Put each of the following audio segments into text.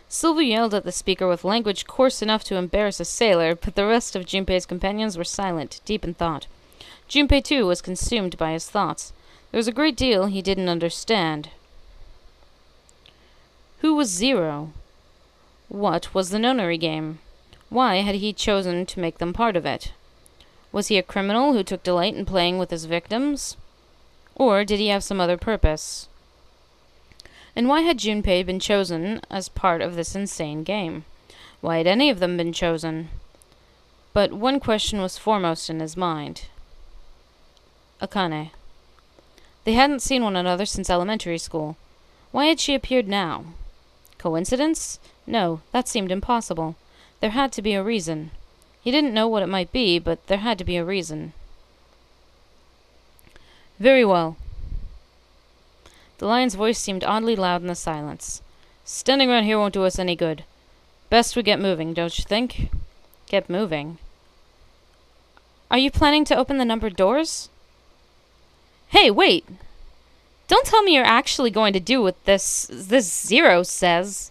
Silver yelled at the speaker with language coarse enough to embarrass a sailor, but the rest of Junpei's companions were silent, deep in thought. Junpei, too, was consumed by his thoughts. There was a great deal he didn't understand. Who was Zero? What was the nonary game? Why had he chosen to make them part of it? Was he a criminal who took delight in playing with his victims? Or did he have some other purpose? And why had Junpei been chosen as part of this insane game? Why had any of them been chosen? But one question was foremost in his mind. Akane. They hadn't seen one another since elementary school. Why had she appeared now? Coincidence? No, that seemed impossible. There had to be a reason. He didn't know what it might be, but there had to be a reason. Very well. The lion's voice seemed oddly loud in the silence. Standing around here won't do us any good. Best we get moving, don't you think? Get moving. Are you planning to open the numbered doors? Hey, wait! Don't tell me you're actually going to do what this Zero says.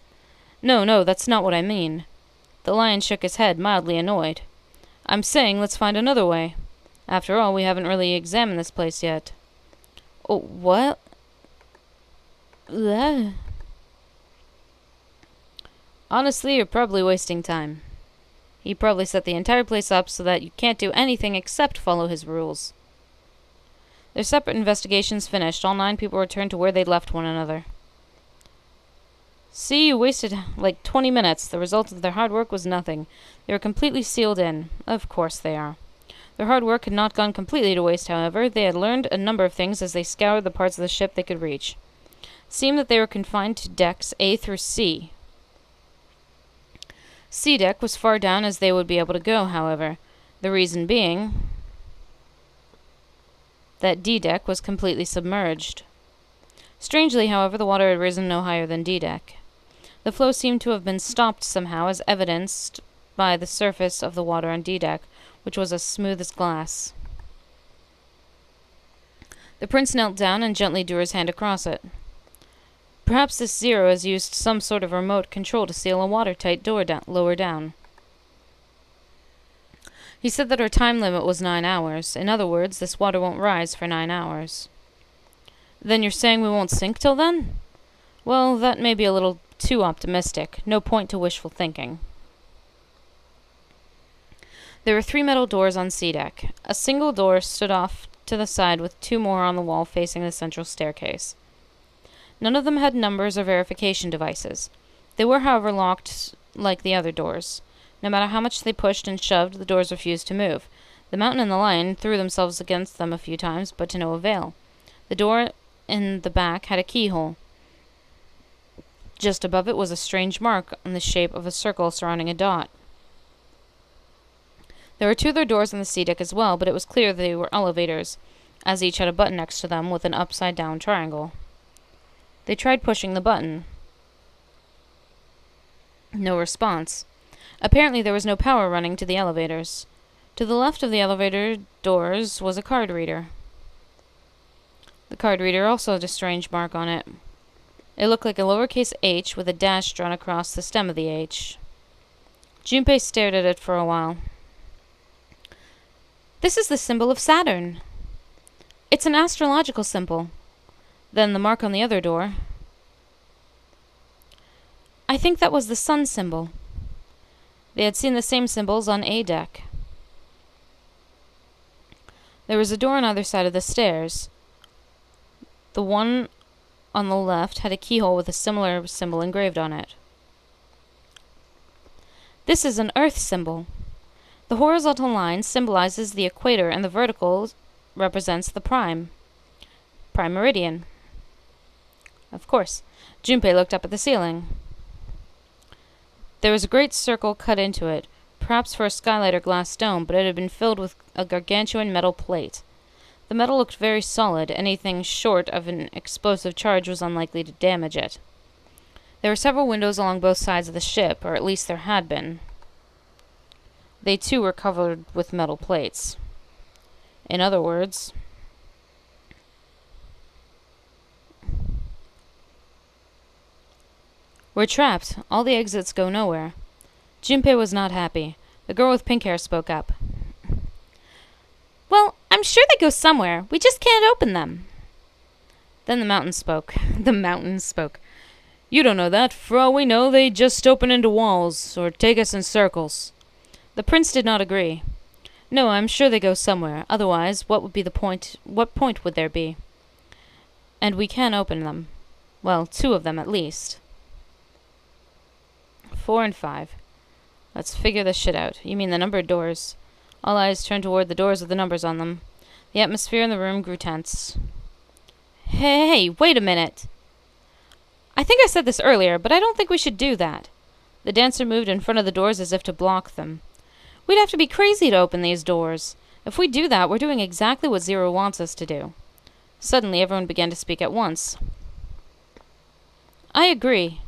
No, that's not what I mean. The lion shook his head, mildly annoyed. I'm saying let's find another way. After all, we haven't really examined this place yet. Oh, what? Ugh. Honestly, you're probably wasting time. He probably set the entire place up so that you can't do anything except follow his rules. Their separate investigations finished, all 9 people returned to where they'd left one another. See, you wasted like 20 minutes. The result of their hard work was nothing. They were completely sealed in. Of course they are. Their hard work had not gone completely to waste, however. They had learned a number of things as they scoured the parts of the ship they could reach. It seemed that they were confined to decks A through C. C deck was far down as they would be able to go, however. The reason being that D deck was completely submerged. Strangely, however, the water had risen no higher than D deck. The flow seemed to have been stopped somehow, as evidenced by the surface of the water on D deck, which was as smooth as glass. The prince knelt down and gently drew his hand across it. Perhaps this Zero has used some sort of remote control to seal a watertight door lower down. He said that our time limit was 9 hours. In other words, this water won't rise for 9 hours. Then you're saying we won't sink till then? Well, that may be a little too optimistic. No point to wishful thinking. There were 3 metal doors on C deck. A single door stood off to the side with 2 more on the wall facing the central staircase. None of them had numbers or verification devices. They were, however, locked like the other doors. No matter how much they pushed and shoved, the doors refused to move. The mountain and the lion threw themselves against them a few times, but to no avail. The door in the back had a keyhole. Just above it was a strange mark in the shape of a circle surrounding a dot. There were 2 other doors on the C deck as well, but it was clear they were elevators, as each had a button next to them with an upside-down triangle. They tried pushing the button. No response. Apparently there was no power running to the elevators. To the left of the elevator doors was a card reader. The card reader also had a strange mark on it. It looked like a lowercase h with a dash drawn across the stem of the H. Junpei stared at it for a while. This is the symbol of Saturn. It's an astrological symbol. Then the mark on the other door. I think that was the sun symbol. They had seen the same symbols on A deck. There was a door on either side of the stairs. The one on the left had a keyhole with a similar symbol engraved on it. This is an earth symbol. The horizontal line symbolizes the equator and the vertical represents the prime meridian. Of course. Junpei looked up at the ceiling. There was a great circle cut into it, perhaps for a skylight or glass dome, but it had been filled with a gargantuan metal plate. The metal looked very solid. Anything short of an explosive charge was unlikely to damage it. There were several windows along both sides of the ship, or at least there had been. They too were covered with metal plates. In other words, We're trapped. All the exits go nowhere. Junpei was not happy. The girl with pink hair spoke up. Well, I'm sure they go somewhere. We just can't open them. Then the mountain spoke. The mountain spoke. You don't know that. For all we know, they just open into walls, or take us in circles. The prince did not agree. No, I'm sure they go somewhere. Otherwise, what would be the point? What point would there be? And we can open them. Well, 2 of them at least. 4 and 5. Let's figure this shit out. You mean the numbered doors. All eyes turned toward the doors with the numbers on them. The atmosphere in the room grew tense. Hey, wait a minute. I think I said this earlier, but I don't think we should do that. The dancer moved in front of the doors as if to block them. We'd have to be crazy to open these doors. If we do that, we're doing exactly what Zero wants us to do. Suddenly, everyone began to speak at once. I agree.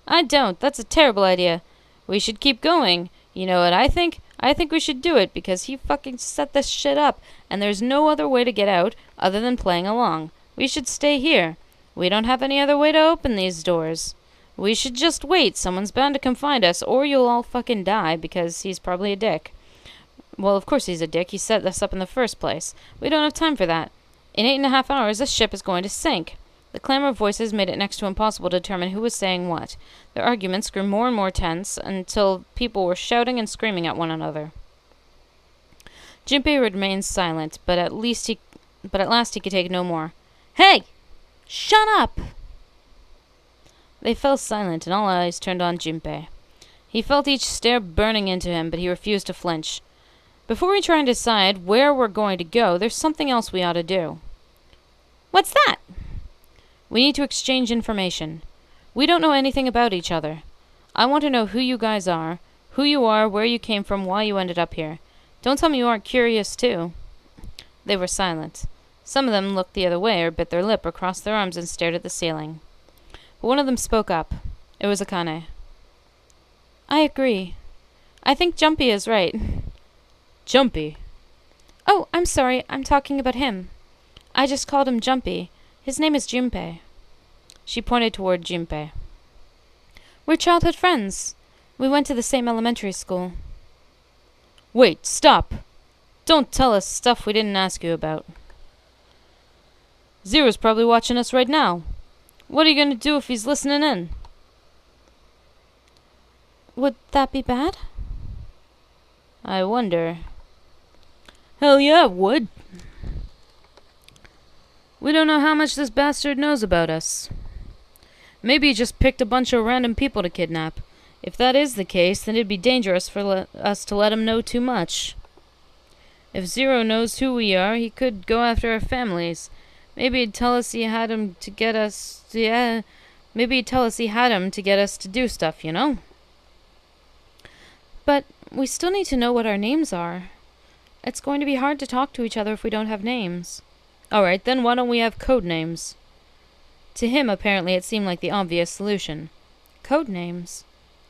I don't. That's a terrible idea. We should keep going. You know what I think? I think we should do it because he fucking set this shit up, and there's no other way to get out other than playing along. We should stay here. We don't have any other way to open these doors. We should just wait. Someone's bound to come find us, or you'll all fucking die because he's probably a dick. Well, of course he's a dick. He set this up in the first place. We don't have time for that. In 8.5 hours, this ship is going to sink. The clamor of voices made it next to impossible to determine who was saying what. Their arguments grew more and more tense until people were shouting and screaming at one another. Junpei remained silent, but at last he could take no more. Hey! Shut up! They fell silent, and all eyes turned on Junpei. He felt each stare burning into him, but he refused to flinch. Before we try and decide where we're going to go, there's something else we ought to do. What's that? We need to exchange information. We don't know anything about each other. I want to know who you guys are, where you came from, why you ended up here. Don't tell me you aren't curious, too. They were silent. Some of them looked the other way, or bit their lip, or crossed their arms and stared at the ceiling. But one of them spoke up. It was Akane. I agree. I think Jumpy is right. Jumpy? Oh, I'm sorry. I'm talking about him. I just called him Jumpy. His name is Junpei. She pointed toward Junpei. We're childhood friends. We went to the same elementary school. Wait, stop! Don't tell us stuff we didn't ask you about. Zero's probably watching us right now. What are you going to do if he's listening in? Would that be bad? I wonder. Hell yeah, it would. We don't know how much this bastard knows about us. Maybe he just picked a bunch of random people to kidnap. If that is the case, then it'd be dangerous for us to let him know too much. If Zero knows who we are, he could go after our families. Maybe he'd tell us he had him to get us... maybe he'd tell us he had him to get us to do stuff, you know? But we still need to know what our names are. It's going to be hard to talk to each other if we don't have names. Alright, then why don't we have code names? To him, apparently, it seemed like the obvious solution. Code names?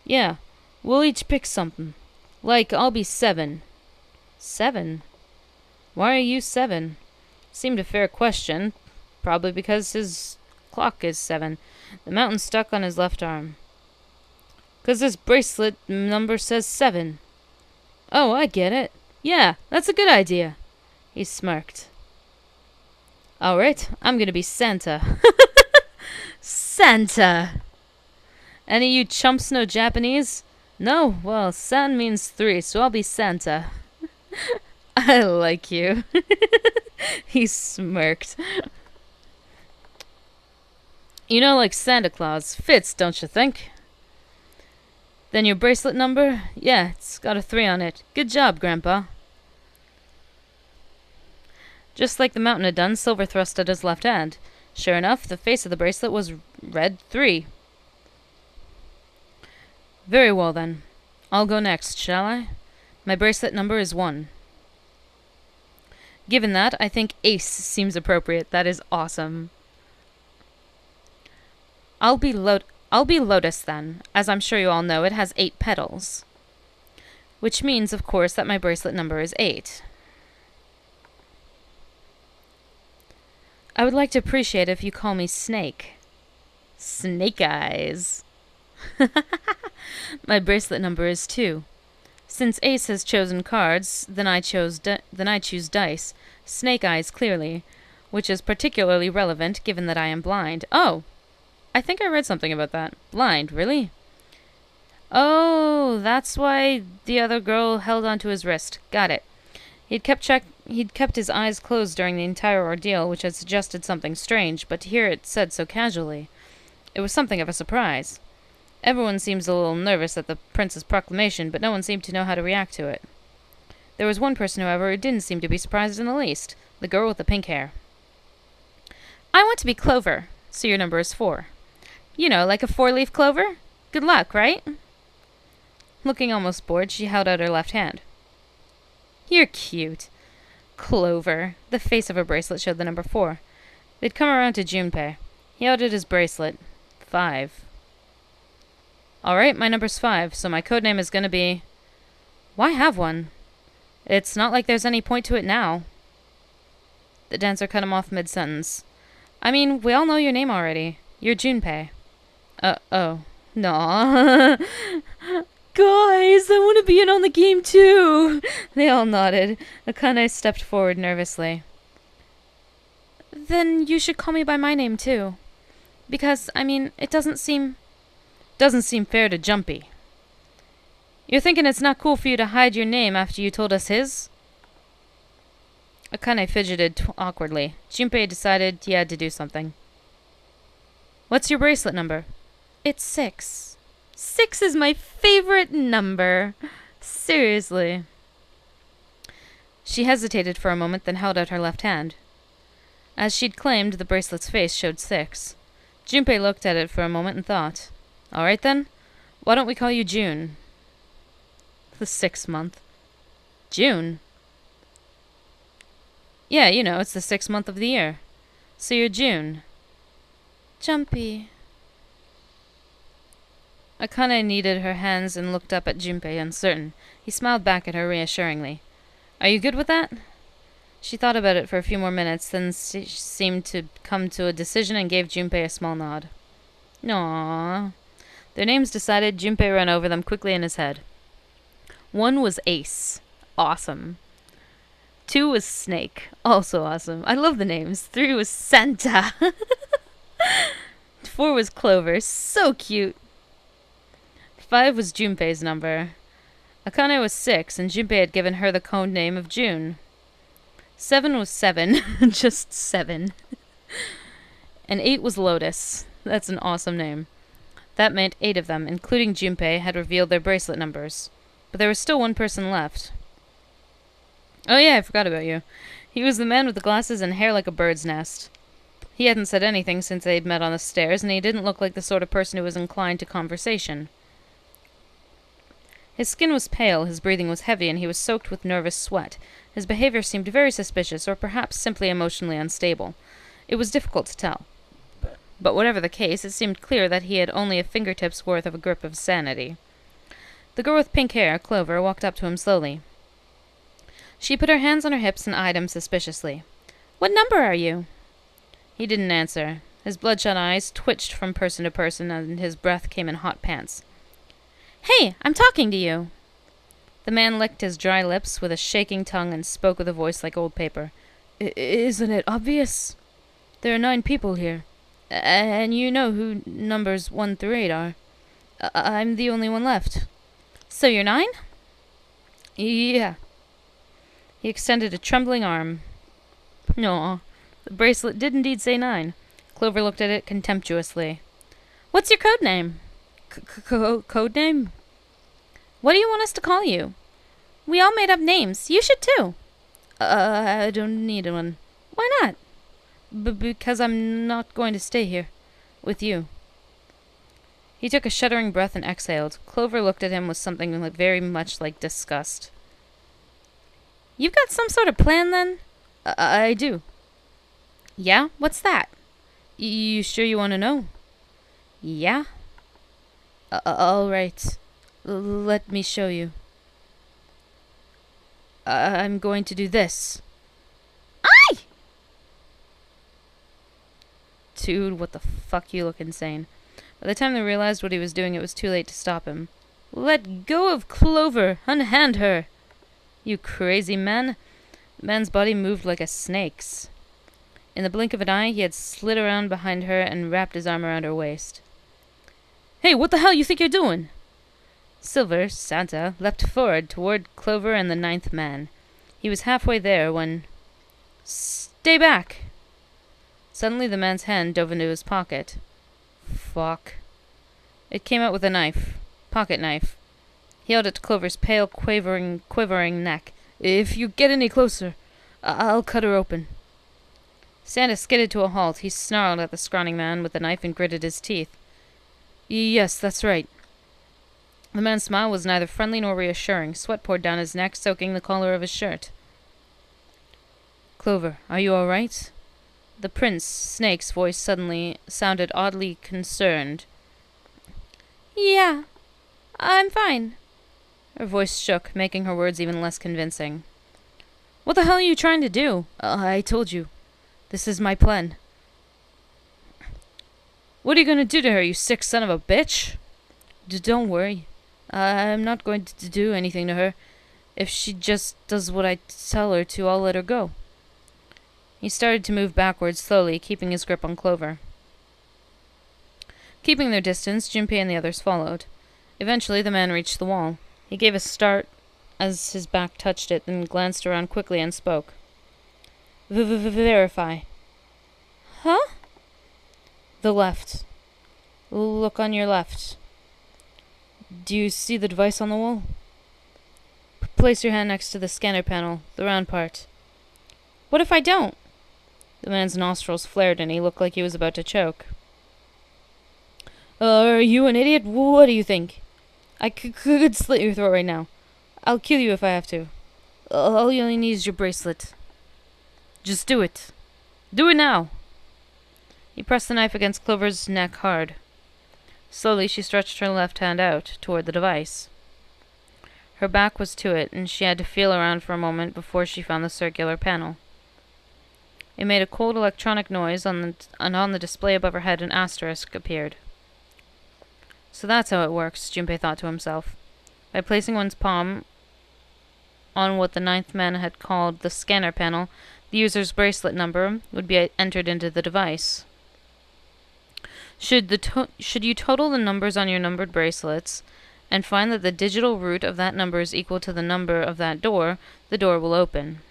Yeah, we'll each pick something. Like, I'll be 7. 7? Why are you 7? Seemed a fair question. Probably because his clock is 7. The mountain stuck on his left arm. 'Cause this bracelet number says 7. Oh, I get it. Yeah, that's a good idea. He smirked. Alright, I'm gonna be Santa. Santa! Any of you chumps know Japanese? No? Well, San means 3, so I'll be Santa. I like you. He smirked. You know, like Santa Claus. Fits, don't you think? Then your bracelet number? Yeah, it's got a 3 on it. Good job, Grandpa. Just like the mountain had done, Silver thrust at his left hand. Sure enough, the face of the bracelet was read 3. Very well, then. I'll go next, shall I? My bracelet number is 1. Given that, I think Ace seems appropriate. That is awesome. I'll be Lotus, then. As I'm sure you all know, it has 8 petals. Which means, of course, that my bracelet number is 8. I would like to appreciate it if you call me Snake. Snake Eyes. My bracelet number is 2. Since Ace has chosen cards, then I choose dice. Snake eyes, clearly, which is particularly relevant given that I am blind. Oh, I think I read something about that. Blind, really? Oh, that's why the other girl held onto his wrist. Got it. He'd kept his eyes closed during the entire ordeal, which had suggested something strange, but to hear it said so casually, it was something of a surprise. Everyone seems a little nervous at the prince's proclamation, but no one seemed to know how to react to it. There was one person, however, who didn't seem to be surprised in the least, the girl with the pink hair. I want to be Clover, so your number is 4. You know, like a 4-leaf clover? Good luck, right? Looking almost bored, she held out her left hand. You're cute. Clover. The face of her bracelet showed the number 4. They'd come around to Junpei. He held out his bracelet. 5. Alright, my number's 5, so my codename is gonna be... Why have one? It's not like there's any point to it now. The dancer cut him off mid-sentence. I mean, we all know your name already. You're Junpei. Oh. Naw. Guys, I want to be in on the game too. They all nodded. Akane stepped forward nervously. Then you should call me by my name too. Because, I mean, it doesn't seem fair to Jumpy. You're thinking it's not cool for you to hide your name after you told us his? Akane fidgeted awkwardly. Junpei decided he had to do something. What's your bracelet number? It's 6. 6 is my favorite number. Seriously. She hesitated for a moment, then held out her left hand. As she'd claimed, the bracelet's face showed 6. Junpei looked at it for a moment and thought. All right, then. Why don't we call you June? The 6th month. June? Yeah, you know, it's the 6th month of the year. So you're June. Jumpy. Akane kneaded her hands and looked up at Junpei, uncertain. He smiled back at her reassuringly. Are you good with that? She thought about it for a few more minutes, then seemed to come to a decision and gave Junpei a small nod. Aww. Their names decided, Junpei ran over them quickly in his head. 1 was Ace. Awesome. 2 was Snake. Also awesome. I love the names. 3 was Santa. 4 was Clover. So cute. 5 was Junpei's number. Akane was 6, and Junpei had given her the code name of June. 7 was 7. Just 7. And 8 was Lotus. That's an awesome name. That meant 8 of them, including Junpei, had revealed their bracelet numbers. But there was still one person left. Oh yeah, I forgot about you. He was the man with the glasses and hair like a bird's nest. He hadn't said anything since they'd met on the stairs, and he didn't look like the sort of person who was inclined to conversation. His skin was pale, his breathing was heavy, and he was soaked with nervous sweat. His behavior seemed very suspicious, or perhaps simply emotionally unstable. It was difficult to tell. But whatever the case, it seemed clear that he had only a fingertip's worth of a grip of sanity. The girl with pink hair, Clover, walked up to him slowly. She put her hands on her hips and eyed him suspiciously. What number are you? He didn't answer. His bloodshot eyes twitched from person to person, and his breath came in hot pants. Hey, I'm talking to you! The man licked his dry lips with a shaking tongue and spoke with a voice like old paper. Isn't it obvious? There are 9 people here. And you know who numbers 1 through 8 are. I'm the only one left. So you're 9? Yeah. He extended a trembling arm. No, the bracelet did indeed say 9. Clover looked at it contemptuously. What's your code name? Code name? What do you want us to call you? We all made up names. You should too. I don't need one. Why not? Because I'm not going to stay here. With you. He took a shuddering breath and exhaled. Clover looked at him with something very much like disgust. You've got some sort of plan, then? I do. Yeah? What's that? You sure you want to know? Yeah? All right. Let me show you. I'm going to do this. Aye! Dude, what the fuck? You look insane. By the time they realized what he was doing, it was too late to stop him. "Let go of Clover! Unhand her! You crazy man!" The man's body moved like a snake's. In the blink of an eye, he had slid around behind her and wrapped his arm around her waist. "Hey, what the hell you think you're doing?" Silver, Santa, leapt forward toward Clover and the ninth man. He was halfway there when... "Stay back!" Suddenly the man's hand dove into his pocket. Fuck. It came out with a knife. Pocket knife. He held it to Clover's pale, quivering neck. "If you get any closer, I'll cut her open." Santa skidded to a halt. He snarled at the scrawny man with the knife and gritted his teeth. "Yes, that's right." The man's smile was neither friendly nor reassuring. Sweat poured down his neck, soaking the collar of his shirt. "Clover, are you all right?" The Prince Snake's voice suddenly sounded oddly concerned. "Yeah, I'm fine." Her voice shook, making her words even less convincing. "What the hell are you trying to do?" "I told you. This is my plan." "What are you going to do to her, you sick son of a bitch?" Don't worry. I'm not going to do anything to her. If she just does what I tell her to, I'll let her go." He started to move backwards slowly, keeping his grip on Clover. Keeping their distance, Junpei and the others followed. Eventually, the man reached the wall. He gave a start as his back touched it, then glanced around quickly and spoke. "Verify." "Huh?" "The left. Look on your left. Do you see the device on the wall? Place your hand next to the scanner panel, the round part." "What if I don't?" The man's nostrils flared and he looked like he was about to choke. "Are you an idiot? What do you think? I could slit your throat right now. I'll kill you if I have to. All you only need is your bracelet. Just do it. Do it now." He pressed the knife against Clover's neck hard. Slowly she stretched her left hand out toward the device. Her back was to it, and she had to feel around for a moment before she found the circular panel. It made a cold electronic noise, and on the display above her head an asterisk appeared. So that's how it works, Junpei thought to himself. By placing one's palm on what the ninth man had called the scanner panel, the user's bracelet number would be entered into the device. Should you total the numbers on your numbered bracelets and find that the digital root of that number is equal to the number of that door, the door will open.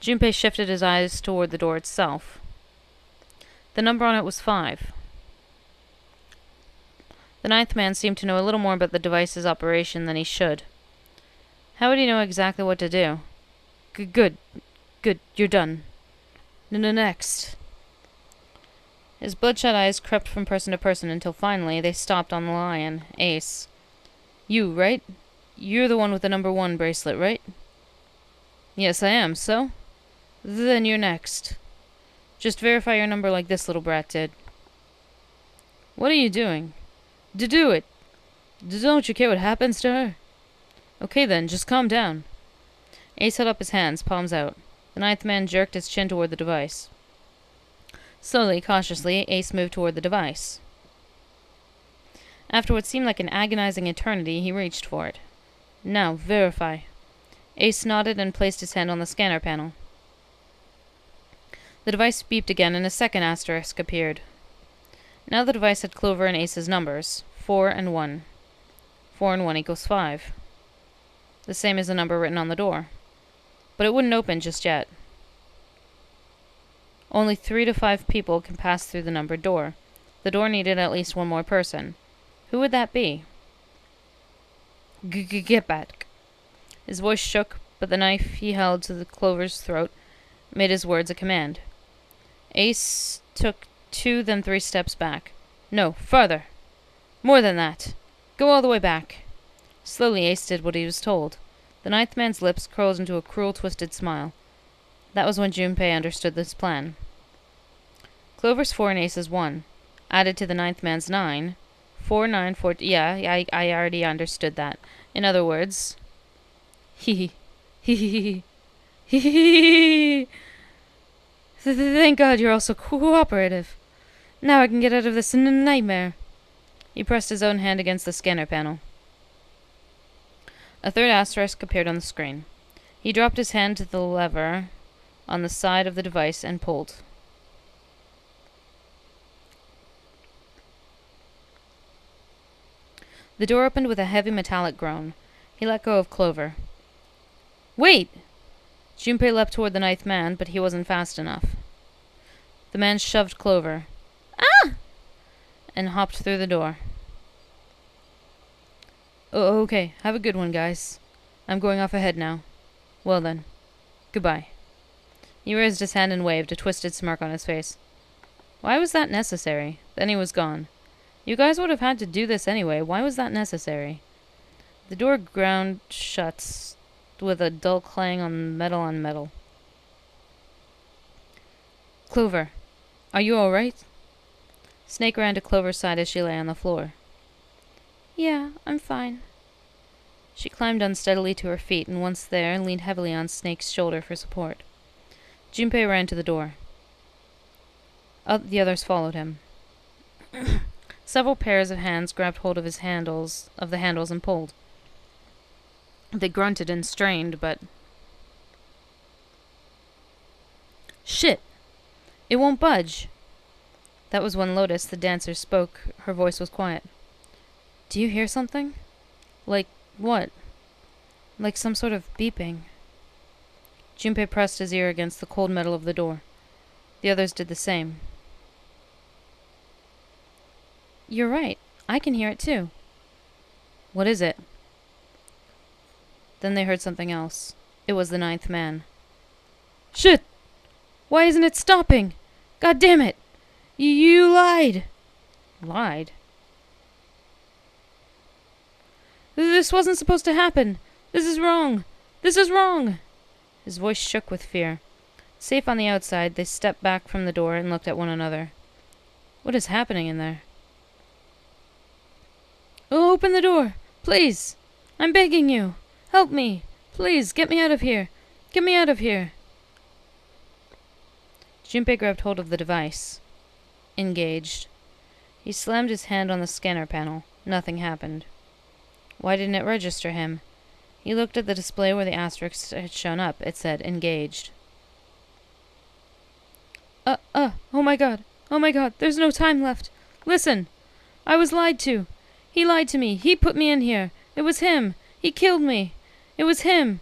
Junpei shifted his eyes toward the door itself. The number on it was 5. The ninth man seemed to know a little more about the device's operation than he should. How would he know exactly what to do? Good, you're done. Next. His bloodshot eyes crept from person to person until finally they stopped on the lion, Ace. "You, right? You're the one with the number 1 bracelet, right?" "Yes, I am. So?" "Then you're next. Just verify your number like this little brat did." "What are you doing?" Do it. Don't you care what happens to her?" "Okay then, just calm down." Ace held up his hands, palms out. The ninth man jerked his chin toward the device. Slowly, cautiously, Ace moved toward the device. After what seemed like an agonizing eternity, he reached for it. "Now, verify." Ace nodded and placed his hand on the scanner panel. The device beeped again and a second asterisk appeared. Now the device had Clover and Ace's numbers, 4 and 1. 4 and 1 equals 5. The same as the number written on the door. But it wouldn't open just yet. Only 3 to 5 people can pass through the numbered door. The door needed at least one more person. Who would that be? Get back. His voice shook, but the knife he held to the Clover's throat made his words a command. Ace took 2, then 3 steps back. "No, farther. More than that. Go all the way back." Slowly Ace did what he was told. The ninth man's lips curled into a cruel, twisted smile. That was when Junpei understood this plan. Clover's 4 and Ace's 1. Added to the ninth man's 9. 4, 9, 4... Yeah, I already understood that. In other words... Hee hee. Hee hee. Thank God you're all so cooperative. Now I can get out of this nightmare. He pressed his own hand against the scanner panel. A third asterisk appeared on the screen. He dropped his hand to the lever on the side of the device and pulled. The door opened with a heavy metallic groan. He let go of Clover. Wait! Junpei leapt toward the ninth man, but he wasn't fast enough. The man shoved Clover. Ah! And hopped through the door. Oh, okay. Have a good one, guys. I'm going off ahead now. Well then. Goodbye. He raised his hand and waved, a twisted smirk on his face. Why was that necessary? Then he was gone. You guys would have had to do this anyway. Why was that necessary? The door ground shut with a dull clang on metal. Clover, are you all right? Snake ran to Clover's side as she lay on the floor. Yeah, I'm fine. She climbed unsteadily to her feet, and once there, leaned heavily on Snake's shoulder for support. Junpei ran to the door. The others followed him. Several pairs of hands grabbed hold of the handles, and pulled. They grunted and strained, but... Shit! It won't budge! That was when Lotus, the dancer, spoke. Her voice was quiet. Do you hear something? Like what? Like some sort of beeping. Junpei pressed his ear against the cold metal of the door. The others did the same. You're right. I can hear it too. What is it? Then they heard something else. It was the ninth man. Shit! Why isn't it stopping? God damn it! You lied! Lied? This wasn't supposed to happen. This is wrong. This is wrong. His voice shook with fear. Safe on the outside, they stepped back from the door and looked at one another. What is happening in there? Oh, open the door, please. I'm begging you. Help me. Please, get me out of here. Get me out of here. Junpei grabbed hold of the device. Engaged. He slammed his hand on the scanner panel. Nothing happened. Why didn't it register him? He looked at the display where the asterisk had shown up. It said, engaged. Oh my god. Oh my god, there's no time left. Listen. I was lied to. He lied to me. He put me in here. It was him. He killed me. It was him.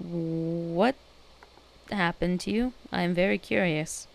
What happened to you? I am very curious.